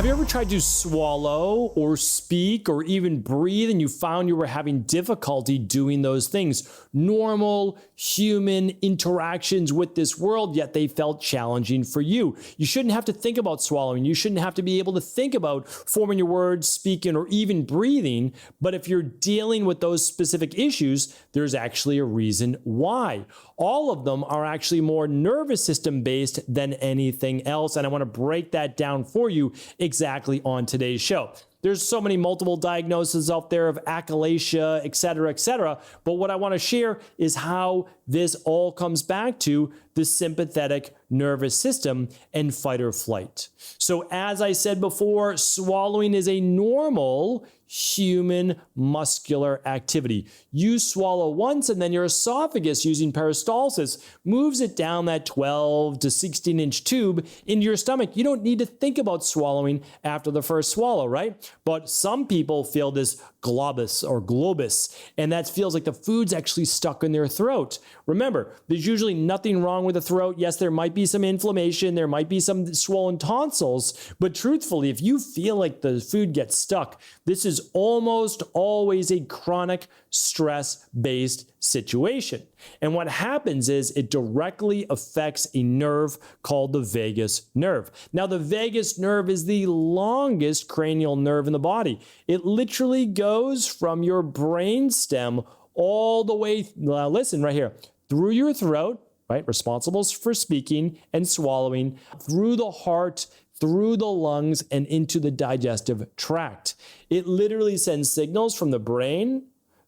Have you ever tried to swallow or speak or even breathe and you found you were having difficulty doing those things? Normal human interactions with this world, yet they felt challenging for you. You shouldn't have to think about swallowing. You shouldn't have to be able to think about forming your words, speaking, or even breathing. But if you're dealing with those specific issues, there's actually a reason why. All of them are actually more nervous system based than anything else. And I want to break that down for you exactly on today's show. There's so many multiple diagnoses out there of achalasia, et cetera, but what I want to share is how this all comes back to the sympathetic nervous system and fight or flight. So as I said before, swallowing is a normal human muscular activity. You swallow once and then your esophagus, using peristalsis, moves it down that 12 to 16-inch tube into your stomach. You don't need to think about swallowing after the first swallow, right? But some people feel this globus, and that feels like the food's actually stuck in their throat. Remember, there's usually nothing wrong with the throat. Yes, there might be some inflammation, there might be some swollen tonsils, but truthfully, if you feel like the food gets stuck, this is almost always a chronic stress-based situation. And what happens is it directly affects a nerve called the vagus nerve. Now, the vagus nerve is the longest cranial nerve in the body. It literally goes from your brain stem all the way, listen right here, through your throat, right, responsible for speaking and swallowing, through the heart, through the lungs, and into the digestive tract. It literally sends signals from the brain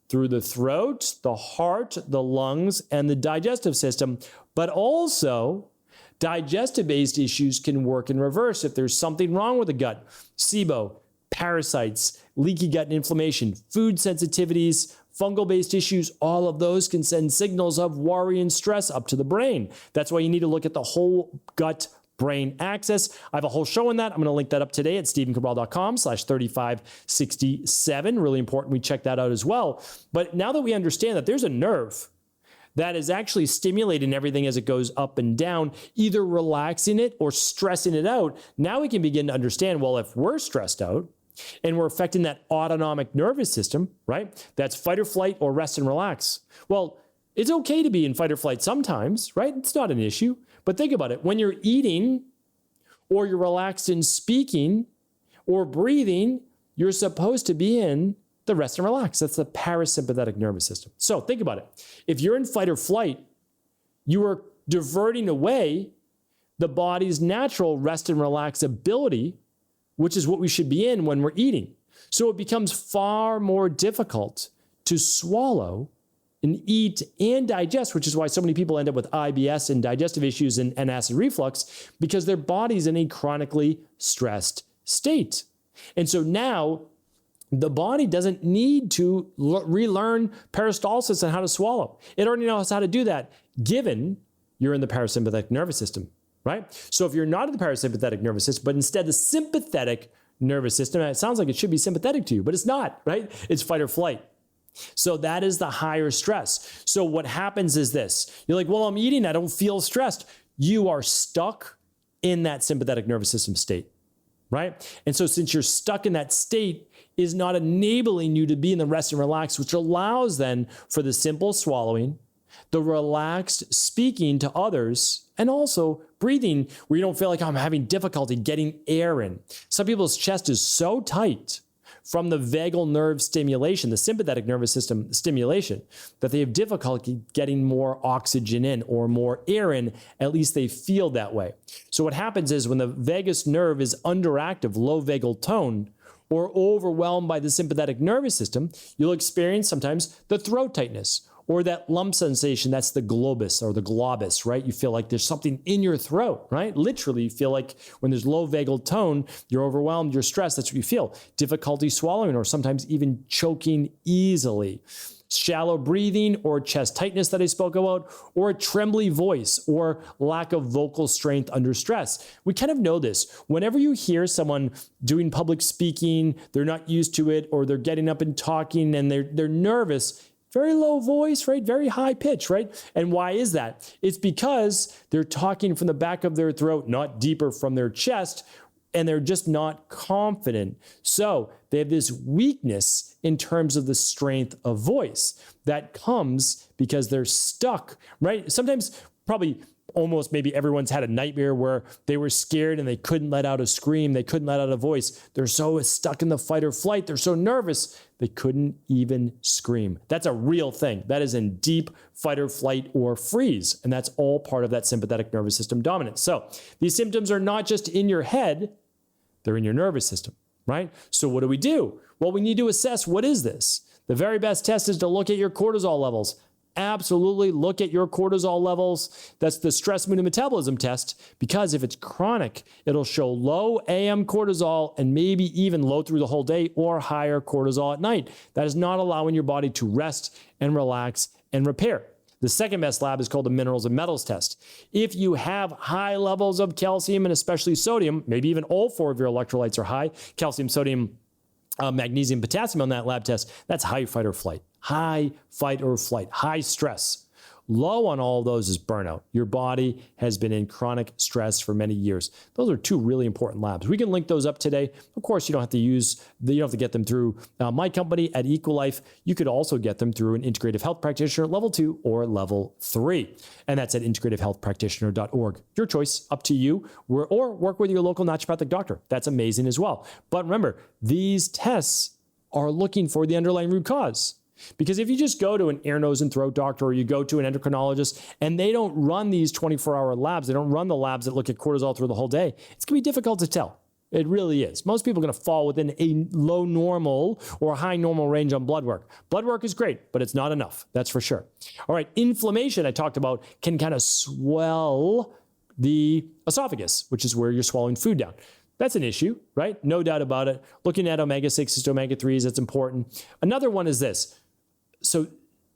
through the throat, the heart, the lungs, and the digestive system, but also digestive-based issues can work in reverse if there's something wrong with the gut. SIBO, parasites, leaky gut and inflammation, food sensitivities, fungal-based issues, all of those can send signals of worry and stress up to the brain. That's why you need to look at the whole gut brain axis. I have a whole show on that. I'm going to link that up today at stephencabral.com/3567. Really important we check that out as well. But now that we understand that there's a nerve that is actually stimulating everything as it goes up and down, either relaxing it or stressing it out, now we can begin to understand, well, if we're stressed out and we're affecting that autonomic nervous system, right? That's fight or flight or rest and relax. Well, it's okay to be in fight or flight sometimes, right? It's not an issue. But think about it. When you're eating or you're relaxed in speaking or breathing, you're supposed to be in the rest and relax. That's the parasympathetic nervous system. So think about it. If you're in fight or flight, you are diverting away the body's natural rest and relax ability, which is what we should be in when we're eating. So it becomes far more difficult to swallow and eat and digest, which is why so many people end up with IBS and digestive issues and acid reflux, because their body's in a chronically stressed state. And so now the body doesn't need to relearn peristalsis and how to swallow. It already knows how to do that, given you're in the parasympathetic nervous system, right? So if you're not in the parasympathetic nervous system, but instead the sympathetic nervous system, it sounds like it should be sympathetic to you, but it's not, right? It's fight or flight. So that is the higher stress. So what happens is this. You're like, well, I'm eating, I don't feel stressed. You are stuck in that sympathetic nervous system state, right? And so since you're stuck in that state, is not enabling you to be in the rest and relax, which allows then for the simple swallowing, the relaxed speaking to others, and also breathing where you don't feel like I'm having difficulty getting air in. Some people's chest is so tight from the vagal nerve stimulation, the sympathetic nervous system stimulation, that they have difficulty getting more oxygen in or more air in. At least they feel that way. So what happens is when the vagus nerve is underactive, low vagal tone, or overwhelmed by the sympathetic nervous system, you'll experience sometimes the throat tightness or that lump sensation. That's the globus, right? You feel like there's something in your throat, right? Literally, you feel like when there's low vagal tone, you're overwhelmed, you're stressed, that's what you feel. Difficulty swallowing or sometimes even choking easily. Shallow breathing or chest tightness that I spoke about, or a trembly voice or lack of vocal strength under stress. We kind of know this. Whenever you hear someone doing public speaking, they're not used to it, or they're getting up and talking and they're nervous, very low voice, right? Very high pitch, right? And why is that? It's because they're talking from the back of their throat, not deeper from their chest, and they're just not confident. So they have this weakness in terms of the strength of voice that comes because they're stuck, right? Sometimes probably almost maybe everyone's had a nightmare where they were scared and they couldn't let out a scream. They couldn't let out a voice. They're so stuck in the fight or flight. They're so nervous. They couldn't even scream. That's a real thing. That is in deep fight or flight or freeze. And that's all part of that sympathetic nervous system dominance. So these symptoms are not just in your head, they're in your nervous system, right? So what do? Well, we need to assess, what is this? The very best test is to look at your cortisol levels. Absolutely look at your cortisol levels. That's the stress, mood, and metabolism test, because if it's chronic, it'll show low AM cortisol and maybe even low through the whole day or higher cortisol at night. That is not allowing your body to rest and relax and repair. The second best lab is called the minerals and metals test. If you have high levels of calcium and especially sodium, maybe even all 4 of your electrolytes are high, calcium, sodium, magnesium, potassium on that lab test, that's high fight or flight. High fight or flight, high stress. Low on all of those is burnout. Your body has been in chronic stress for many years. Those are 2 really important labs. We can link those up today. Of course, you don't have to get them through my company at Equalife. You could also get them through an Integrative Health Practitioner level 2 or level 3. And that's at integrativehealthpractitioner.org. Your choice, up to you, or work with your local naturopathic doctor. That's amazing as well. But remember, these tests are looking for the underlying root cause. Because if you just go to an ear, nose, and throat doctor, or you go to an endocrinologist and they don't run these 24-hour labs, they don't run the labs that look at cortisol through the whole day, it's going to be difficult to tell. It really is. Most people are going to fall within a low normal or high normal range on blood work. Blood work is great, but it's not enough. That's for sure. All right, inflammation I talked about can kind of swell the esophagus, which is where you're swallowing food down. That's an issue, right? No doubt about it. Looking at omega-6s to omega-3s, that's important. Another one is this. So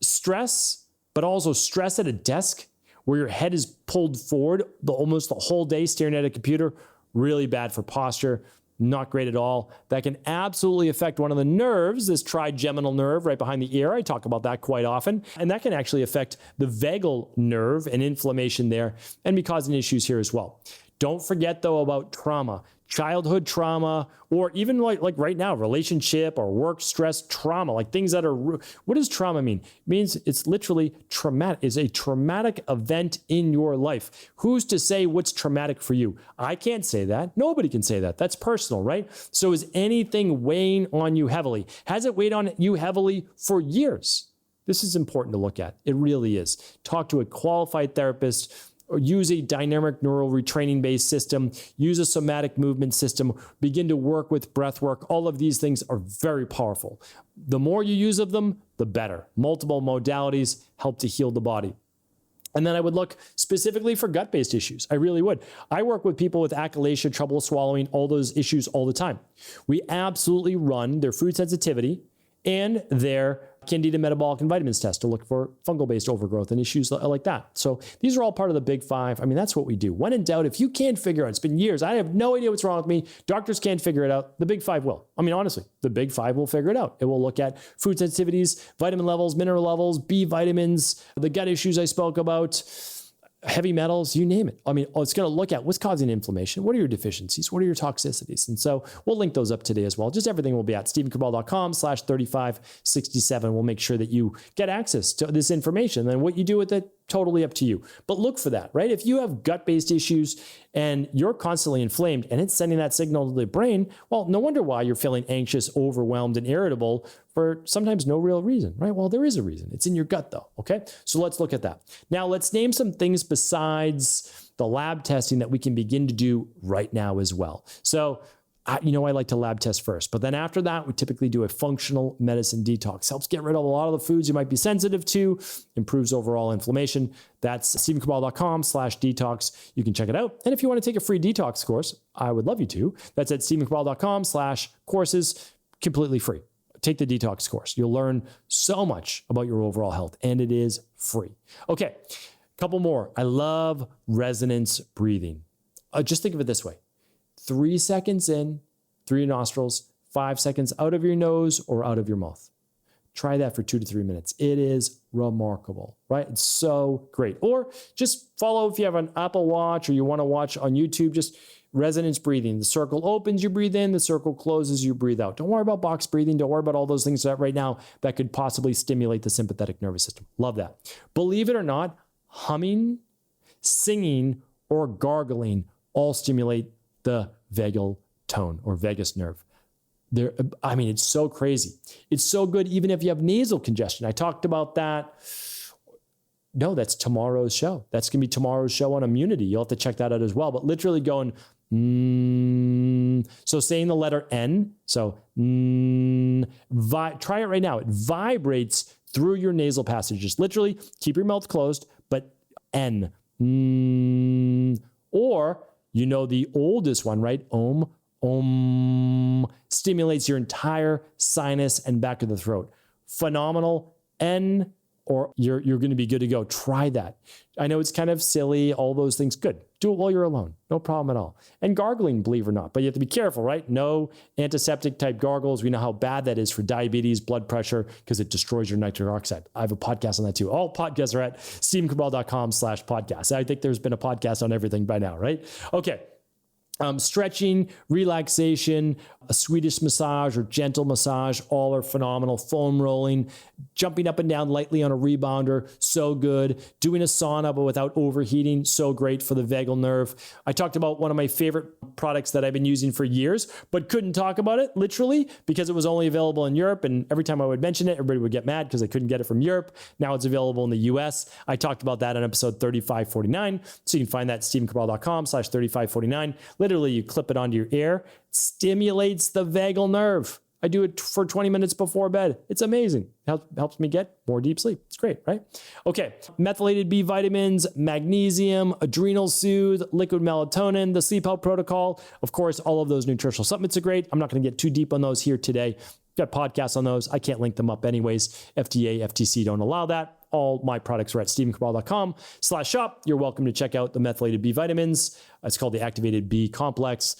stress, but also stress at a desk where your head is pulled forward almost the whole day staring at a computer, really bad for posture, not great at all. That can absolutely affect one of the nerves, this trigeminal nerve right behind the ear. I talk about that quite often. And that can actually affect the vagal nerve and inflammation there and be causing issues here as well. Don't forget, though, about trauma. Childhood trauma, or even like right now, relationship or work stress trauma, like things that are, what does trauma mean? It means it's literally traumatic, is a traumatic event in your life. Who's to say what's traumatic for you? I can't say that. Nobody can say that. That's personal, right? So is anything weighing on you heavily? Has it weighed on you heavily for years? This is important to look at. It really is. Talk to a qualified therapist, or use a dynamic neural retraining based system, use a somatic movement system, begin to work with breath work. All of these things are very powerful. The more you use of them, the better. Multiple modalities help to heal the body. And then I would look specifically for gut-based issues. I really would. I work with people with achalasia, trouble swallowing, all those issues all the time. We absolutely run their food sensitivity and their Candida metabolic and vitamins test to look for fungal-based overgrowth and issues like that. So these are all part of the big 5. I mean, that's what we do. When in doubt, if you can't figure out, it's been years, I have no idea what's wrong with me, doctors can't figure it out, the big 5 will. I mean, honestly, the big 5 will figure it out. It will look at food sensitivities, vitamin levels, mineral levels, B vitamins, the gut issues I spoke about, heavy metals, you name it. I mean, it's going to look at what's causing inflammation. What are your deficiencies? What are your toxicities? And so we'll link those up today as well. Just everything will be at stephencabral.com/3567. We'll make sure that you get access to this information, and what you do with it, totally up to you. But look for that, right? If you have gut-based issues and you're constantly inflamed and it's sending that signal to the brain, well, no wonder why you're feeling anxious, overwhelmed, and irritable for sometimes no real reason, right? Well, there is a reason. It's in your gut though, okay? So let's look at that. Now let's name some things besides the lab testing that we can begin to do right now as well. So I like to lab test first, but then after that, we typically do a functional medicine detox. Helps get rid of a lot of the foods you might be sensitive to, improves overall inflammation. That's stephencabral.com/detox. You can check it out. And if you want to take a free detox course, I would love you to. That's at stephencabral.com/courses, completely free. Take the detox course. You'll learn so much about your overall health, and it is free. Okay, couple more. I love resonance breathing. Just think of it this way. 3 seconds in through your nostrils, 5 seconds out of your nose or out of your mouth. Try that for 2 to 3 minutes. It is remarkable, right? It's so great. Or just follow, if you have an Apple Watch or you want to watch on YouTube, just Resonance breathing. The circle opens, you breathe in. The circle closes, you breathe out. Don't worry about box breathing. Don't worry about all those things that right now that could possibly stimulate the sympathetic nervous system. Love that. Believe it or not, humming, singing, or gargling all stimulate the vagal tone or vagus nerve. It's so crazy. It's so good even if you have nasal congestion. I talked about that. No, that's tomorrow's show. That's going to be tomorrow's show on immunity. You'll have to check that out as well. But literally going, so saying the letter N. So try it right now. It vibrates through your nasal passages. Literally keep your mouth closed, but N. Or, the oldest one, right? Om stimulates your entire sinus and back of the throat. Phenomenal. N, or you're going to be good to go. Try that. I know it's kind of silly, all those things. Good. Do it while you're alone. No problem at all. And gargling, believe it or not, but you have to be careful, right? No antiseptic type gargles. We know how bad that is for diabetes, blood pressure, because it destroys your nitric oxide. I have a podcast on that too. All podcasts are at stephencabral.com/podcast. I think there's been a podcast on everything by now, right? Okay. Stretching, relaxation, a Swedish massage or gentle massage, all are phenomenal. Foam rolling, jumping up and down lightly on a rebounder, so good. Doing a sauna but without overheating, so great for the vagal nerve. I talked about one of my favorite products that I've been using for years, but couldn't talk about it literally because it was only available in Europe. And every time I would mention it, everybody would get mad because I couldn't get it from Europe. Now it's available in the US. I talked about that on episode 3549. So you can find that at stephencabral.com/3549. Literally, you clip it onto your ear, stimulates the vagal nerve. I do it for 20 minutes before bed. It's amazing. Helps me get more deep sleep. It's great, right? Okay. Methylated B vitamins, magnesium, adrenal soothe, liquid melatonin, the sleep health protocol. Of course, all of those nutritional supplements are great. I'm not going to get too deep on those here today. Got podcasts on those. I can't link them up anyways. FDA, FTC don't allow that. All my products are at stephencabral.com/shop. You're welcome to check out the methylated B vitamins. It's called the activated B complex.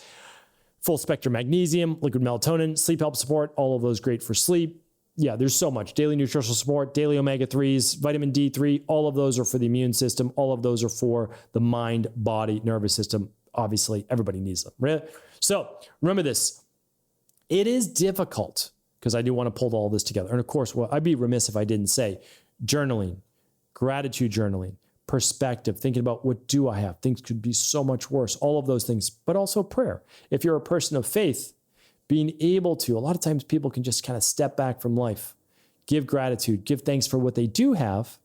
Full spectrum magnesium, liquid melatonin, sleep help support, all of those great for sleep. Yeah, there's so much. Daily nutritional support, daily omega-3s, vitamin D3, all of those are for the immune system. All of those are for the mind, body, nervous system. Obviously, everybody needs them. Right? So remember this. It is difficult because I do want to pull all this together. And of course, I'd be remiss if I didn't say journaling, gratitude journaling, perspective, thinking about what do I have? Things could be so much worse, all of those things, but also prayer. If you're a person of faith, being able to, a lot of times people can just kind of step back from life, give gratitude, give thanks for what they do have,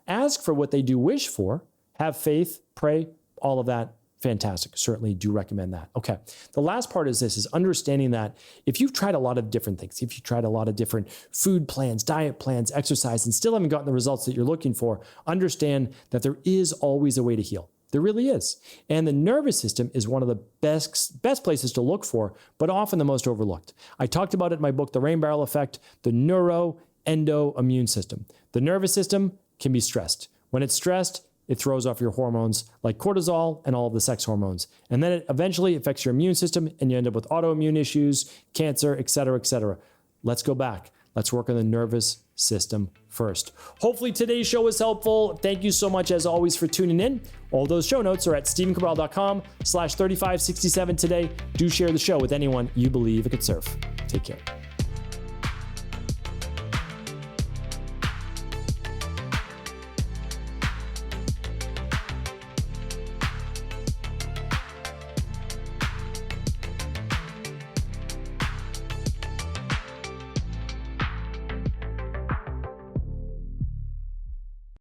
ask for what they do wish for, have faith, pray, all of that. Fantastic. Certainly do recommend that. Okay. The last part is understanding that if you've tried a lot of different things, if you've tried a lot of different food plans, diet plans, exercise, and still haven't gotten the results that you're looking for, understand that there is always a way to heal. There really is. And the nervous system is one of the best places to look for, but often the most overlooked. I talked about it in my book, The Rain Barrel Effect, the neuroendoimmune system. The nervous system can be stressed. When it's stressed, it throws off your hormones like cortisol and all of the sex hormones. And then it eventually affects your immune system and you end up with autoimmune issues, cancer, et cetera, et cetera. Let's go back. Let's work on the nervous system first. Hopefully today's show was helpful. Thank you so much as always for tuning in. All those show notes are at stephencabral.com/3567 today. Do share the show with anyone you believe it could serve. Take care.